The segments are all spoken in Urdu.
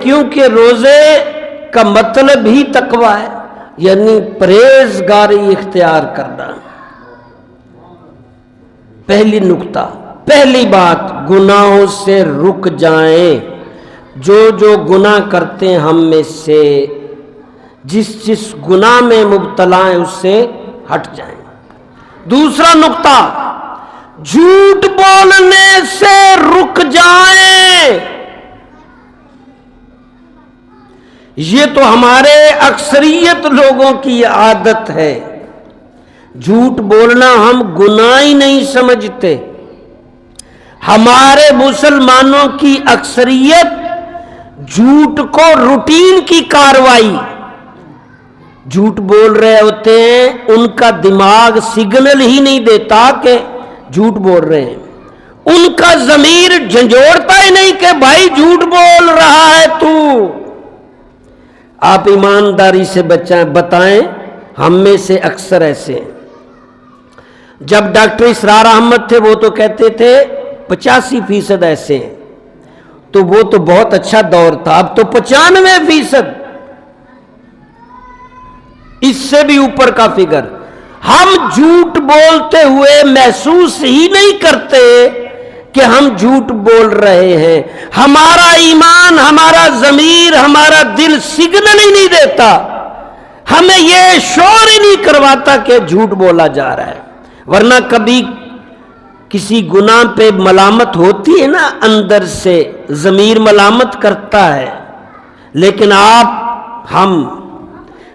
کیونکہ روزے کا مطلب ہی تقوی ہے، یعنی پرہیزگاری اختیار کرنا۔ پہلی نکتہ، پہلی بات، گناہوں سے رک جائیں۔ جو گناہ کرتے ہیں ہم میں سے، جس گناہ میں مبتلا ہیں اس سے ہٹ جائیں۔ دوسرا نکتہ، جھوٹ بولنے سے رک جائیں۔ یہ تو ہمارے اکثریت لوگوں کی عادت ہے، جھوٹ بولنا ہم گناہ ہی نہیں سمجھتے۔ ہمارے مسلمانوں کی اکثریت جھوٹ کو روٹین کی کارروائی، جھوٹ بول رہے ہوتے ہیں، ان کا دماغ سگنل ہی نہیں دیتا کہ جھوٹ بول رہے ہیں، ان کا ضمیر جھنجھوڑتا ہی نہیں کہ بھائی جھوٹ بول رہا ہے تو۔ آپ ایمانداری سے بتائیں، ہم میں سے اکثر ایسے ہیں۔ جب ڈاکٹر اسرار احمد تھے وہ تو کہتے تھے 85% ایسے ہیں، تو وہ تو بہت اچھا دور تھا۔ اب تو 95%، اس سے بھی اوپر کا فگر۔ ہم جھوٹ بولتے ہوئے محسوس ہی نہیں کرتے کہ ہم جھوٹ بول رہے ہیں، ہمارا ایمان، ہمارا ضمیر، ہمارا دل سگنل ہی نہیں دیتا، ہمیں یہ شعور ہی نہیں کرواتا کہ جھوٹ بولا جا رہا ہے۔ ورنہ کبھی کسی گناہ پہ ملامت ہوتی ہے نا، اندر سے ضمیر ملامت کرتا ہے، لیکن ہم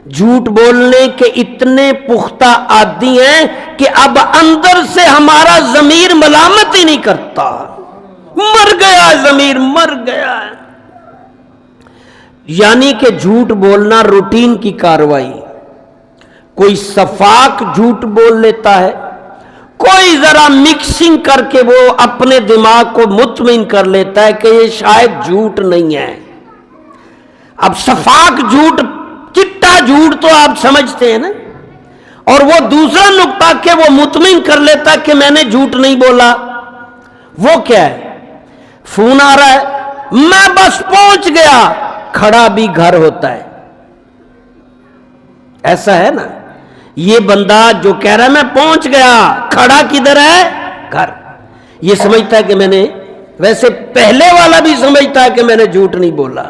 جھوٹ بولنے کے اتنے پختہ عادی ہیں کہ اب اندر سے ہمارا ضمیر ملامت ہی نہیں کرتا، مر گیا ضمیر، مر گیا۔ یعنی کہ جھوٹ بولنا روٹین کی کارروائی۔ کوئی صفاق جھوٹ بول لیتا ہے، کوئی ذرا مکسنگ کر کے وہ اپنے دماغ کو مطمئن کر لیتا ہے کہ یہ شاید جھوٹ نہیں ہے۔ اب صفاق جھوٹ، چٹا جھوٹ تو آپ سمجھتے ہیں نا، اور وہ دوسرا نکتہ کہ وہ مطمئن کر لیتا کہ میں نے جھوٹ نہیں بولا، وہ کیا ہے؟ فون آ رہا ہے، میں بس پہنچ گیا، کھڑا بھی گھر ہوتا ہے، ایسا ہے نا؟ یہ بندہ جو کہہ رہا ہے میں پہنچ گیا، کھڑا کدھر ہے؟ گھر۔ یہ سمجھتا ہے کہ میں نے، ویسے پہلے والا بھی سمجھتا ہے کہ میں نے جھوٹ نہیں بولا،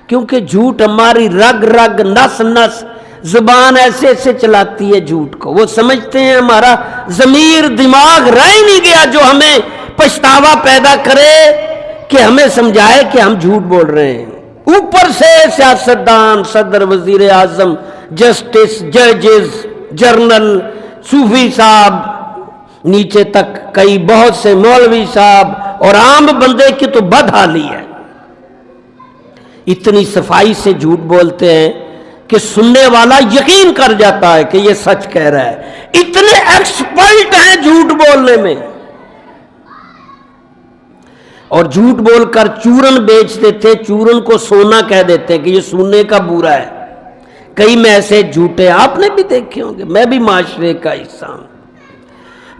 کیونکہ جھوٹ ہماری رگ رگ، نس نس، زبان ایسے ایسے چلاتی ہے جھوٹ کو۔ وہ سمجھتے ہیں ہمارا ضمیر، دماغ رہ ہی نہیں گیا جو ہمیں پچھتاوا پیدا کرے کہ ہمیں سمجھائے کہ ہم جھوٹ بول رہے ہیں۔ اوپر سے سیاستدان، صدر، وزیر اعظم، جسٹس، ججز، جرنل، صوفی صاحب، نیچے تک کئی بہت سے مولوی صاحب، اور عام بندے کی تو بدحالی ہے۔ اتنی صفائی سے جھوٹ بولتے ہیں کہ سننے والا یقین کر جاتا ہے کہ یہ سچ کہہ رہا ہے، اتنے ایکسپرٹ ہیں جھوٹ بولنے میں۔ اور جھوٹ بول کر چورن بیچتے تھے، چورن کو سونا کہہ دیتے ہیں کہ یہ سونے کا بورا ہے۔ کئی میں ایسے جھوٹے آپ نے بھی دیکھے ہوں گے، میں بھی معاشرے کا حصہ ہوں۔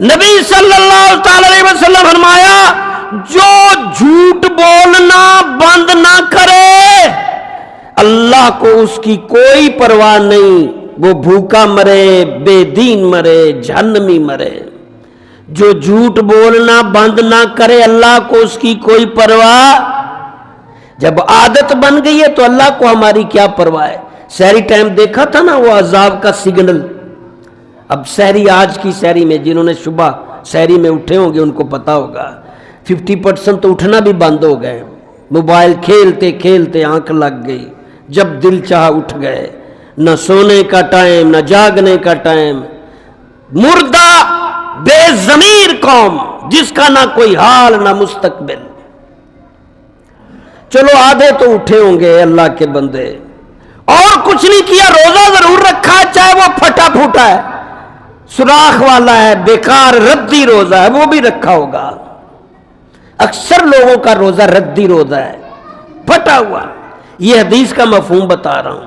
نبی صلی اللہ تعالی علیہ وسلم فرمایا، جو جھوٹ بولنا بند نہ کرے اللہ کو اس کی کوئی پرواہ نہیں، وہ بھوکا مرے، بے دین مرے، جہنمی مرے۔ جو جھوٹ بولنا بند نہ کرے اللہ کو اس کی کوئی پرواہ، جب عادت بن گئی ہے تو اللہ کو ہماری کیا پرواہ ہے۔ سحری ٹائم دیکھا تھا نا وہ عذاب کا سگنل۔ اب سحری، آج کی سحری میں جنہوں نے صبح سحری میں اٹھے ہوں گے ان کو پتا ہوگا 50% تو اٹھنا بھی بند ہو گئے، موبائل کھیلتے کھیلتے آنکھ لگ گئی، جب دل چاہا اٹھ گئے، نہ سونے کا ٹائم نہ جاگنے کا ٹائم۔ مردہ بے ضمیر قوم جس کا نہ کوئی حال نہ مستقبل۔ چلو آدھے تو اٹھے ہوں گے اللہ کے بندے، اور کچھ نہیں کیا، روزہ ضرور رکھا ہے، چاہے وہ پھٹا پھوٹا ہے، سوراخ والا ہے، بیکار ردی روزہ ہے، وہ بھی رکھا ہوگا۔ اکثر لوگوں کا روزہ ردی روزہ ہے، پھٹا ہوا۔ یہ حدیث کا مفہوم بتا رہا ہوں۔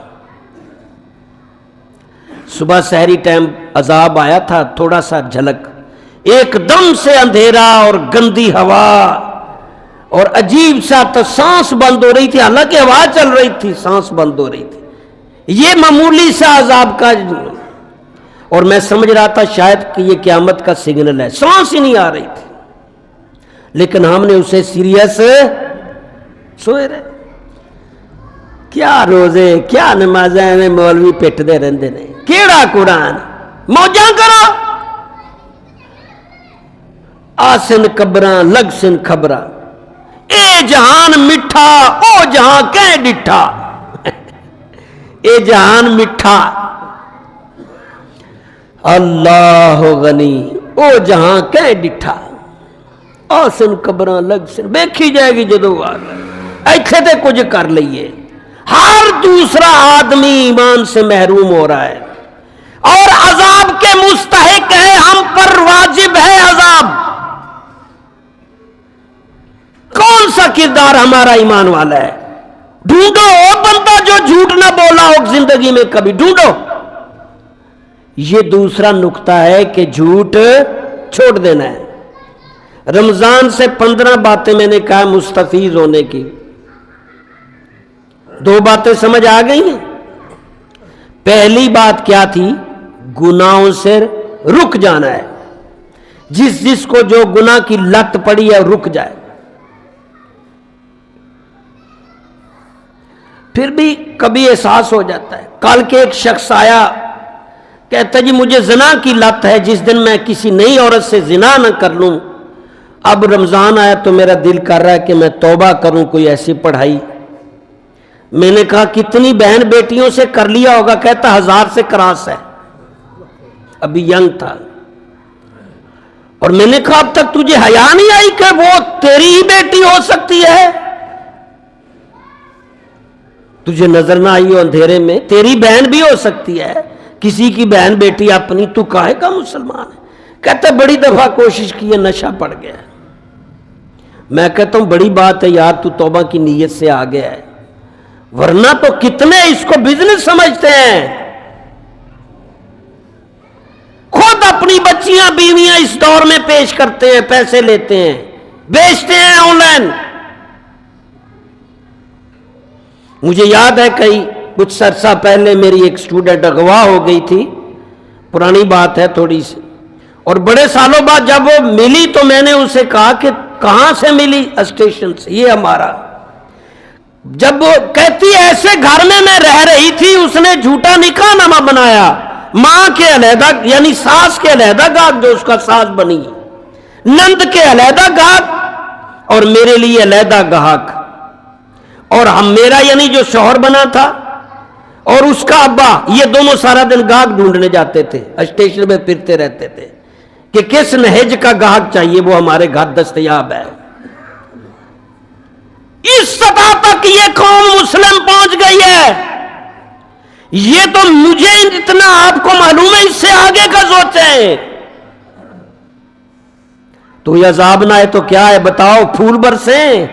صبح سحری ٹائم عذاب آیا تھا، تھوڑا سا جھلک، ایک دم سے اندھیرا اور گندی ہوا اور عجیب سا تو سانس بند ہو رہی تھی، حالانکہ ہوا چل رہی تھی، سانس بند ہو رہی تھی. یہ معمولی سا عذاب کا، اور میں سمجھ رہا تھا شاید کہ یہ قیامت کا سگنل ہے، سانس ہی نہیں آ رہی تھی، لیکن ہم نے اسے سیریس سوئے رہے. کیا روزے، کیا نمازیں مولوی پٹتے رہندے نے، کیڑا قرآن، موجاں کرو، آسن قبراں لگ سن خبراں، اے جہان مٹھا او جہاں کہیں ڈٹھا. اے جہان مٹھا اللہ غنی او جہاں کہیں ڈٹھا، آسن قبراں لگ سن، دیکھی جائے گی جدو ایتھے تے کچھ کر لئیے. ہر دوسرا آدمی ایمان سے محروم ہو رہا ہے اور عذاب کے مستحق ہے، ہم پر واجب ہے عذاب. کون سا کردار ہمارا ایمان والا ہے؟ ڈھونڈو وہ بندہ جو جھوٹ نہ بولا ہو زندگی میں کبھی، ڈھونڈو. یہ دوسرا نقطہ ہے کہ جھوٹ چھوڑ دینا ہے. رمضان سے 15 باتیں میں نے کہا مستفیض ہونے کی. 2 باتیں سمجھ آ گئی ہیں. پہلی بات کیا تھی؟ گناہوں سے رک جانا ہے. جس کو جو گناہ کی لت پڑی ہے رک جائے. پھر بھی کبھی احساس ہو جاتا ہے. کل کے ایک شخص آیا، کہتا جی مجھے زنا کی لت ہے، جس دن میں کسی نئی عورت سے زنا نہ کر لوں. اب رمضان آیا تو میرا دل کر رہا ہے کہ میں توبہ کروں کوئی ایسی پڑھائی. میں نے کہا کتنی بہن بیٹیوں سے کر لیا ہوگا؟ کہتا 1000 سے کراس ہے. ابھی ینگ تھا. اور میں نے کہا اب تک تجھے حیا نہیں آئی کہ وہ تیری ہی بیٹی ہو سکتی ہے؟ تجھے نظر نہ آئی ہو اندھیرے میں؟ تیری بہن بھی ہو سکتی ہے، کسی کی بہن بیٹی اپنی، تو کاہے کا مسلمان ہے؟ کہتا بڑی دفعہ کوشش کی ہے، نشہ پڑ گیا. میں کہتا ہوں بڑی بات ہے یار، تو توبہ کی نیت سے آ گیا ہے، ورنہ تو کتنے اس کو بزنس سمجھتے ہیں. خود اپنی بچیاں بیویاں اس دور میں پیش کرتے ہیں، پیسے لیتے ہیں، بیچتے ہیں آن لائن. مجھے یاد ہے کچھ عرصہ پہلے میری ایک اسٹوڈنٹ اغوا ہو گئی تھی، پرانی بات ہے تھوڑی سی، اور بڑے سالوں بعد جب وہ ملی تو میں نے اسے کہا کہ کہاں سے ملی؟ اسٹیشن سے. یہ ہمارا. جب وہ کہتی ایسے گھر میں رہ رہی تھی، اس نے جھوٹا نکاح نامہ بنایا، ماں کے علیحدہ یعنی ساس کے علیحدہ گاہک جو اس کا ساس بنی، نند کے علیحدہ گاہک اور میرے لیے علیحدہ گاہک. اور ہم میرا یعنی جو شوہر بنا تھا اور اس کا ابا، یہ دونوں سارا دن گاہک ڈھونڈنے جاتے تھے، اسٹیشن میں پھرتے رہتے تھے کہ کس نہج کا گاہک چاہیے، وہ ہمارے گھر دستیاب ہے. اس سطح تک یہ قوم مسلم پہنچ گئی ہے. یہ تو مجھے اتنا آپ کو معلوم ہے، اس سے آگے کا سوچیں. تو یہ عذاب نہ ہے تو کیا ہے بتاؤ؟ پھول برسیں،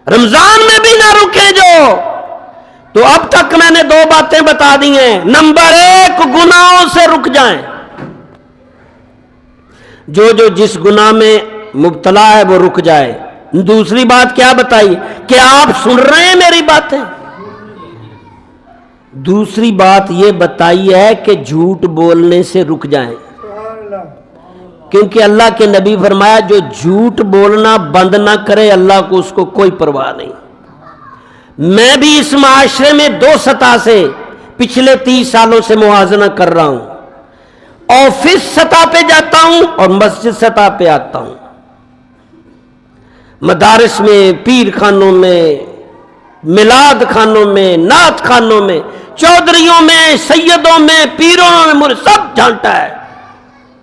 رمضان میں بھی نہ رکیں جو. تو اب تک میں نے 2 باتیں بتا دی ہیں. نمبر 1 گناہوں سے رک جائیں. جو جس گناہ میں مبتلا ہے وہ رک جائے. دوسری بات کیا بتائی؟ کہ آپ سن رہے ہیں میری باتیں؟ دوسری بات یہ بتائی ہے کہ جھوٹ بولنے سے رک جائیں، کیونکہ اللہ کے نبی فرمایا جو جھوٹ بولنا بند نہ کرے اللہ کو اس کو کوئی پرواہ نہیں. میں بھی اس معاشرے میں 2 سطح سے پچھلے 30 سالوں سے موازنہ کر رہا ہوں. آفس سطح پہ جاتا ہوں اور مسجد سطح پہ آتا ہوں. مدارس میں، پیر خانوں میں، میلاد خانوں میں، نعت خانوں میں، چودھریوں میں، سیدوں میں، پیروں میں، سب جھانٹا ہے.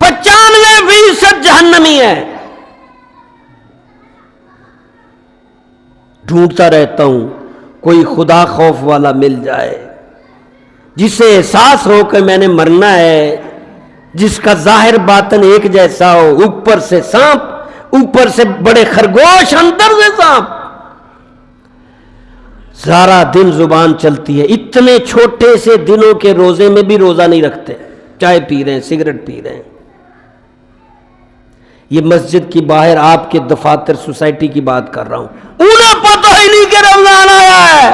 95% جہنمی ہے. ڈھونڈتا رہتا ہوں کوئی خدا خوف والا مل جائے جسے احساس ہو کہ میں نے مرنا ہے، جس کا ظاہر باطن ایک جیسا ہو، اوپر سے سانپ، اوپر سے بڑے خرگوش، اندر سے سانپ. سارا دن زبان چلتی ہے. اتنے چھوٹے سے دنوں کے روزے میں بھی روزہ نہیں رکھتے، چائے پی رہے ہیں، سگریٹ پی رہے ہیں. یہ مسجد کی باہر آپ کے دفاتر سوسائٹی کی بات کر رہا ہوں، انہیں پتہ ہی نہیں کہ رمضان آیا ہے۔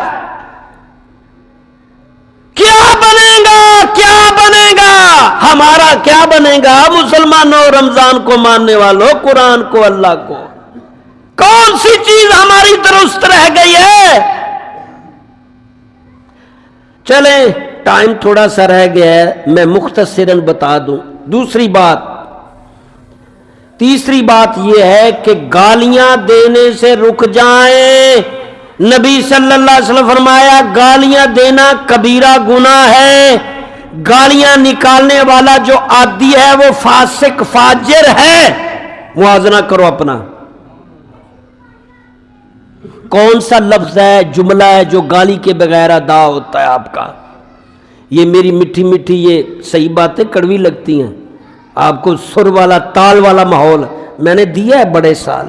کیا بنے گا، کیا بنے گا، ہمارا کیا بنے گا؟ مسلمانوں، رمضان کو ماننے والوں، قرآن کو، اللہ کو، کون سی چیز ہماری درست رہ گئی ہے؟ چلیں، ٹائم تھوڑا سا رہ گیا ہے، میں مختصراً بتا دوں۔ دوسری بات، تیسری بات یہ ہے کہ گالیاں دینے سے رک جائیں۔ نبی صلی اللہ علیہ وسلم فرمایا گالیاں دینا کبیرہ گناہ ہے، گالیاں نکالنے والا جو عادی ہے وہ فاسق فاجر ہے۔ موازنہ کرو اپنا، کون سا لفظ ہے، جملہ ہے جو گالی کے بغیر ادا ہوتا ہے آپ کا؟ یہ میری میٹھی میٹھی یہ صحیح باتیں کڑوی لگتی ہیں آپ کو، سر والا تال والا ماحول میں نے دیا ہے بڑے سال،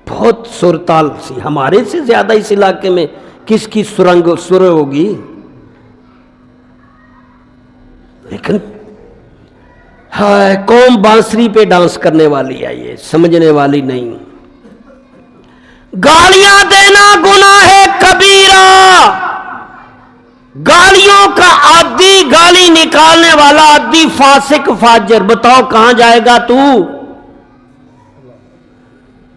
بہت سر تال سی، ہمارے سے زیادہ اس علاقے میں کس کی سر ہوگی، لیکن ہائے قوم بانسری پہ ڈانس کرنے والی ہے، یہ سمجھنے والی نہیں۔ گالیاں دینا گناہ ہے کبیرہ، گالیوں کا عادی، گالی نکالنے والا عادی فاسق فاجر، بتاؤ کہاں جائے گا تو؟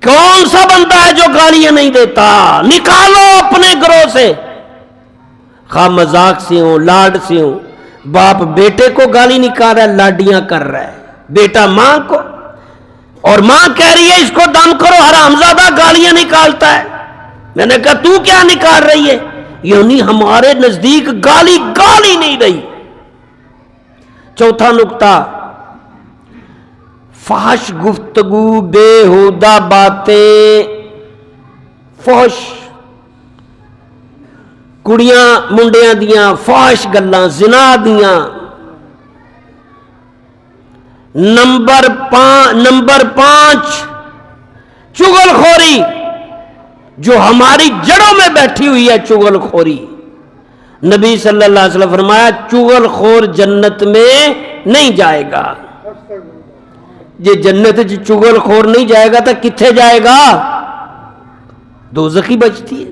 کون سا بندہ ہے جو گالیاں نہیں دیتا؟ نکالو اپنے گروہ سے، خواہ مذاق سے ہوں، لاڈ سے ہوں۔ باپ بیٹے کو گالی نکال رہا ہے، لاڈیاں کر رہا ہے، بیٹا ماں کو، اور ماں کہہ رہی ہے اس کو دم کرو، حرامزادہ گالیاں نکالتا ہے۔ میں نے کہا تو کیا نکال رہی ہے؟ یعنی ہمارے نزدیک گالی گالی نہیں رہی۔ چوتھا نکتہ، فحش گفتگو، بےہودہ باتیں، فحش کڑیاں منڈیاں دیاں فحش گلاں، زنا دیاں۔ نمبر پانچ چغل خوری، جو ہماری جڑوں میں بیٹھی ہوئی ہے، چغل خوری۔ نبی صلی اللہ علیہ وسلم فرمایا چغل خور جنت میں نہیں جائے گا۔ یہ جنت چغل خور نہیں جائے گا تو کتھے جائے گا؟ دوزخی بچتی ہے۔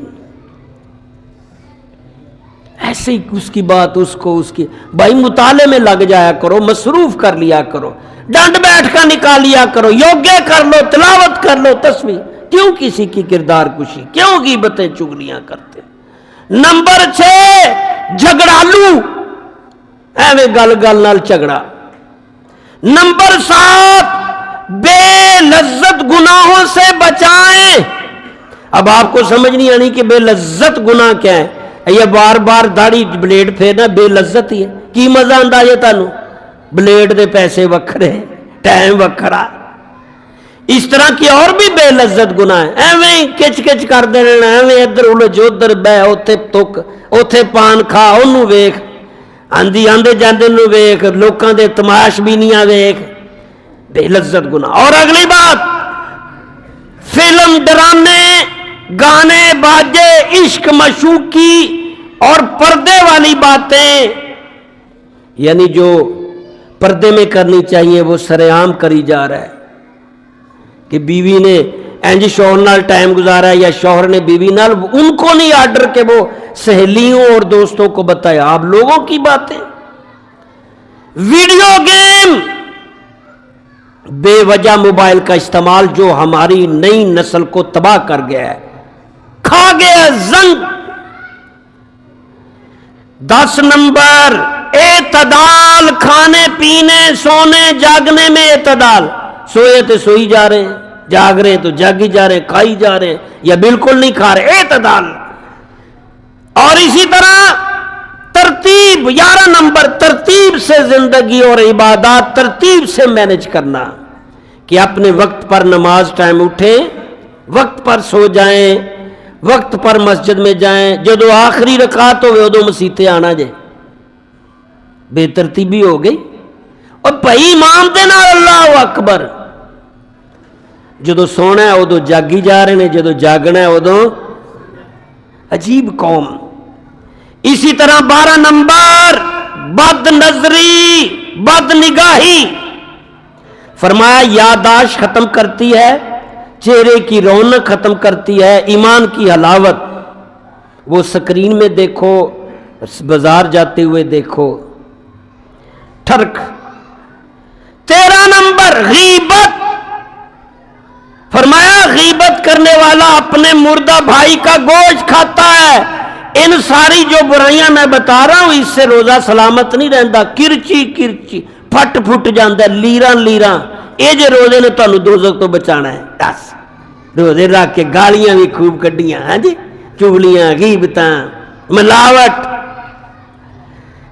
ایسے ہی اس کی بات اس کو، اس کی بھائی مطالعے میں لگ جایا کرو، مصروف کر لیا کرو، ڈنڈ بیٹھ کر نکال لیا کرو، یوگے کر لو، تلاوت کر لو، تسبیح، کیوں کسی کی کردار کشی، کیوں غیبتیں چگلیاں کرتے؟ نمبر 6 جھگڑالو، ایویں گل گل نال جھگڑا۔ نمبر 7 بے لذت گناہوں سے بچائیں۔ اب آپ کو سمجھ نہیں آنی کہ بے لذت گناہ کیا ہے؟ یہ بار بار داڑھی بلیڈ پھیرنا بے لذت ہی ہے، کی مزہ آندا ہے تانوں؟ بلیڈ دے پیسے وکھرے، ٹائم وکھرا، اس طرح کی اور بھی بے لذت گناہ ہے۔ ایویں کچ کچ کر دینا، ایویں ادھر الجھ ادھر بہ، اوتھے تک، اوتھے پان کھا، اونوں ویکھ، آندی آندے جاندے نوں ویکھ، لوکاں دے تماش بینیاں ویکھ، بے لذت گناہ۔ اور اگلی بات، فلم، ڈرامے، گانے، باجے، عشق، مشوقی اور پردے والی باتیں، یعنی جو پردے میں کرنی چاہیے وہ سرے عام کری جا رہا ہے کہ بیوی نے انج شوہر نال ٹائم گزارا ہے یا شوہر نے بیوی نال، ان کو نہیں آرڈر کہ وہ سہیلیوں اور دوستوں کو بتائے، آپ لوگوں کی باتیں۔ ویڈیو گیم، بے وجہ موبائل کا استعمال جو ہماری نئی نسل کو تباہ کر گیا ہے، کھا گیا زنگ۔ 10 نمبر اعتدال، کھانے پینے، سونے جاگنے میں اعتدال، سوئے تو سوئی جا رہے ہیں، جاگ رہے ہیں تو جاگی جا رہے ہیں، کھائی جا رہے ہیں یا بالکل نہیں کھا رہے، اعتدال۔ اور اسی طرح ترتیب، 11 نمبر ترتیب سے زندگی اور عبادات ترتیب سے مینج کرنا، کہ اپنے وقت پر نماز ٹائم اٹھیں، وقت پر سو جائیں، وقت پر مسجد میں جائیں، جدو آخری رکعت ہوئے ادو مسیتے آنا جائے، بے ترتیبی ہو گئی۔ اور بھائی امام دے نال اللہ اکبر، جدو سونا ہے ادو جاگی جا رہے ہیں، جدو جاگنا ہے ادو، عجیب قوم۔ اسی طرح 12 نمبر بد نظری، بد نگاہی، فرمایا یادداشت ختم کرتی ہے، چہرے کی رونق ختم کرتی ہے، ایمان کی حلاوت۔ وہ سکرین میں دیکھو، بازار جاتے ہوئے دیکھو، ٹھرک۔ 13 نمبر غیبت، فرمایا غیبت کرنے والا اپنے مردہ بھائی کا گوشت کھاتا ہے۔ ان ساری جو برائیاں میں بتا رہا ہوں اس سے روزہ سلامت نہیں رہتا، کرچی کرچی پھٹ پھٹ جاندہ، لیراں لیراں۔ اے جے روزے نے تانوں دوزخ تو بچانا ہے، دس روزے رکھ کے گالیاں بھی خوب کڈیاں، ہاں جی، چغلیاں، غیبتاں، ملاوٹ۔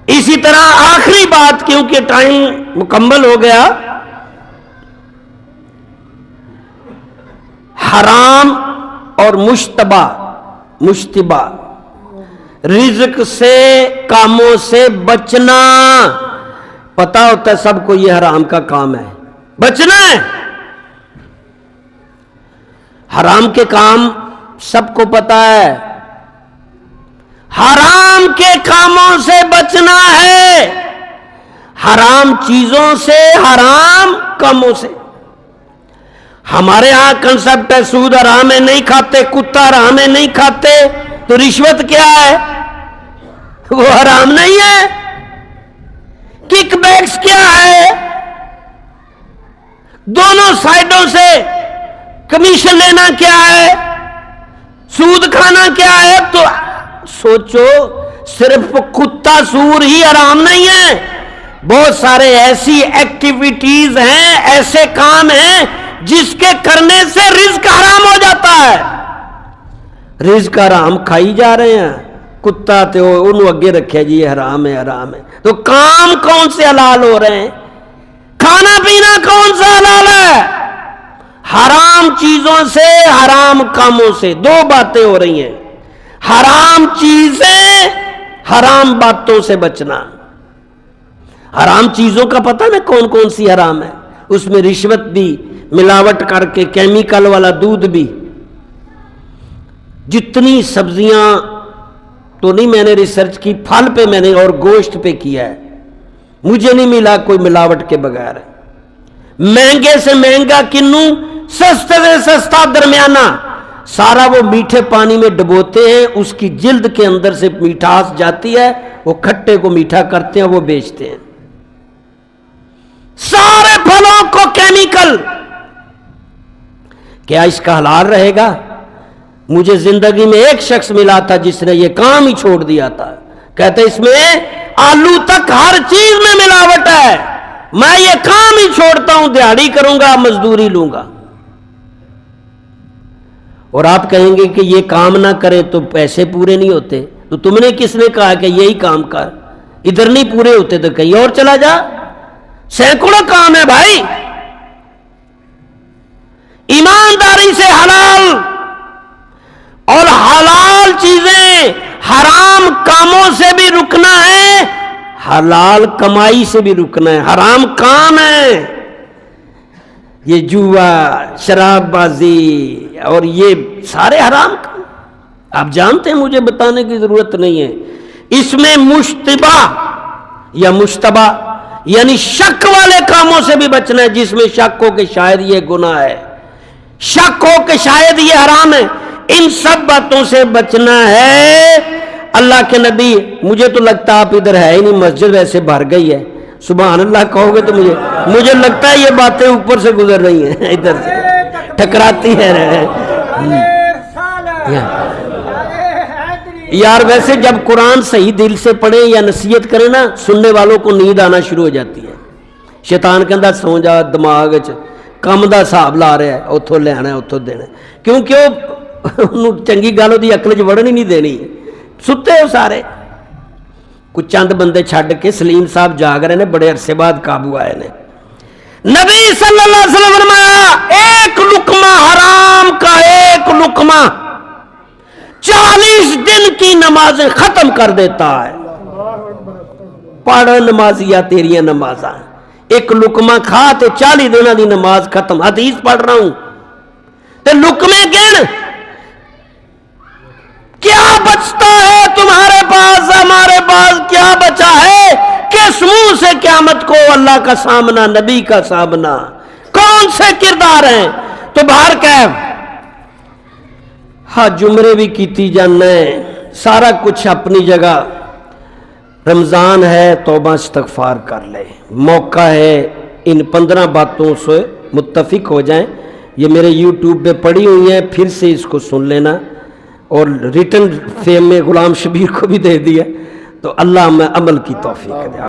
اسی طرح آخری بات، کیونکہ ٹائم مکمل ہو گیا، حرام اور مشتبہ رزق سے، کاموں سے بچنا۔ پتا ہوتا ہے سب کو یہ حرام کا کام ہے، بچنا ہے۔ حرام کے کام سب کو پتا ہے، حرام کے کاموں سے بچنا ہے، حرام چیزوں سے، حرام کاموں سے۔ ہمارے ہاں کنسپٹ ہے سود حرام ہے نہیں کھاتے، کتا حرام ہے نہیں کھاتے، تو رشوت کیا ہے؟ وہ حرام نہیں ہے۔ کک بیکس کیا ہے؟ دونوں سائڈوں سے کمیشن لینا کیا ہے؟ سود کھانا کیا ہے؟ تو سوچو، صرف کتا سور ہی حرام نہیں ہے، بہت سارے ایسی ایکٹیویٹیز ہیں، ایسے کام ہیں جس کے کرنے سے رزق حرام ہو جاتا ہے۔ رزق حرام کھائی جا رہے ہیں، کتا تے انہوں اگے رکھے جی یہ حرام ہے حرام ہے۔ تو کام کون سے حلال ہو رہے ہیں؟ کھانا پینا کون سا حلال ہے؟ حرام چیزوں سے، حرام کاموں سے، دو باتیں ہو رہی ہیں، حرام چیزیں، حرام باتوں سے بچنا۔ حرام چیزوں کا پتہ نا کون کون سی حرام ہے، اس میں رشوت بھی، ملاوٹ کر کے کیمیکل والا دودھ بھی، جتنی سبزیاں تو نہیں میں نے ریسرچ کی، پھل پہ میں نے اور گوشت پہ کیا ہے، مجھے نہیں ملا کوئی ملاوٹ کے بغیر۔ مہنگے سے مہنگا کنوں، سستے سے سستا درمیانہ، سارا وہ میٹھے پانی میں ڈبوتے ہیں، اس کی جلد کے اندر سے میٹھاس جاتی ہے، وہ کھٹے کو میٹھا کرتے ہیں، وہ بیچتے ہیں۔ سارے پھلوں کو کیمیکل۔ کیا اس کا حلال رہے گا؟ مجھے زندگی میں ایک شخص ملا تھا جس نے یہ کام ہی چھوڑ دیا تھا، کہتے اس میں آلو تک ہر چیز میں ملاوٹ ہے، میں یہ کام ہی چھوڑتا ہوں، دیہڑی کروں گا، مزدوری لوں گا۔ اور آپ کہیں گے کہ یہ کام نہ کرے تو پیسے پورے نہیں ہوتے، تو تم نے کس نے کہا کہ یہی کام کر؟ ادھر نہیں پورے ہوتے تو کہیں اور چلا جا، سینکڑوں کام ہے بھائی۔ ایمانداری سے حلال اور حلال چیزیں، حرام کاموں سے بھی رکنا ہے، حلال کمائی سے بھی رکنا ہے۔ حرام کام ہے یہ جوا، شراب بازی اور یہ سارے حرام کام، آپ جانتے ہیں، مجھے بتانے کی ضرورت نہیں ہے۔ اس میں مشتبہ یا مشتبہ یعنی شک والے کاموں سے بھی بچنا ہے، جس میں شک ہو کہ شاید یہ گناہ ہے، شک ہو کہ شاید یہ حرام ہے، ان سب باتوں سے بچنا ہے۔ اللہ کے نبی، مجھے تو لگتا آپ ادھر ہے ہی نہیں، مسجد ویسے بھر گئی ہے، سبحان اللہ کہو گے تو مجھے لگتا ہے یہ باتیں اوپر سے گزر رہی ہیں، ادھر سے ٹکراتی ہیں۔ یار ویسے جب قرآن صحیح دل سے پڑھیں یا نصیحت کریں نا، سننے والوں کو نیند آنا شروع ہو جاتی ہے۔ شیطان کہندا سو جا، دماغ کم دا حساب لا رہا ہے، اتھوں لینا ہے اتھوں دینا ہے، کیونکہ وہ چنگی گل دی عقل چ وڑن ہی نہیں دینی، ستے ہو سارے۔ کچھ چند بندے چھڈ کے سلیم صاحب جاگ رہے ہیں، بڑے عرصے بعد قابو آئے نے۔ نبی صلی اللہ علیہ وسلم فرمایا ایک لقمہ حرام کا، ایک لقمہ 40 دن کی نمازیں ختم کر دیتا ہے۔ پڑھ نمازیا تیریاں نمازاں، ایک لقمہ کھا تے 40 دنوں دی نماز ختم۔ حدیث پڑھ رہا ہوں تے لقمے گن، کیا بچتا ہے تمہارے پاس، ہمارے پاس کیا بچا ہے؟ کس منہ سے قیامت کو اللہ کا سامنا، نبی کا سامنا، کون سے کردار ہیں؟ تو باہر کیف ہاں جمرے بھی کیتی جانا ہے، سارا کچھ اپنی جگہ۔ رمضان ہے، توبہ استغفار کر لے، موقع ہے ان 15 باتوں سے متفق ہو جائیں۔ یہ میرے یوٹیوب پہ پڑی ہوئی ہیں، پھر سے اس کو سن لینا، اور ریٹن فیم میں غلام شبیر کو بھی دے دیا، تو اللہ ہمیں عمل کی توفیق دے۔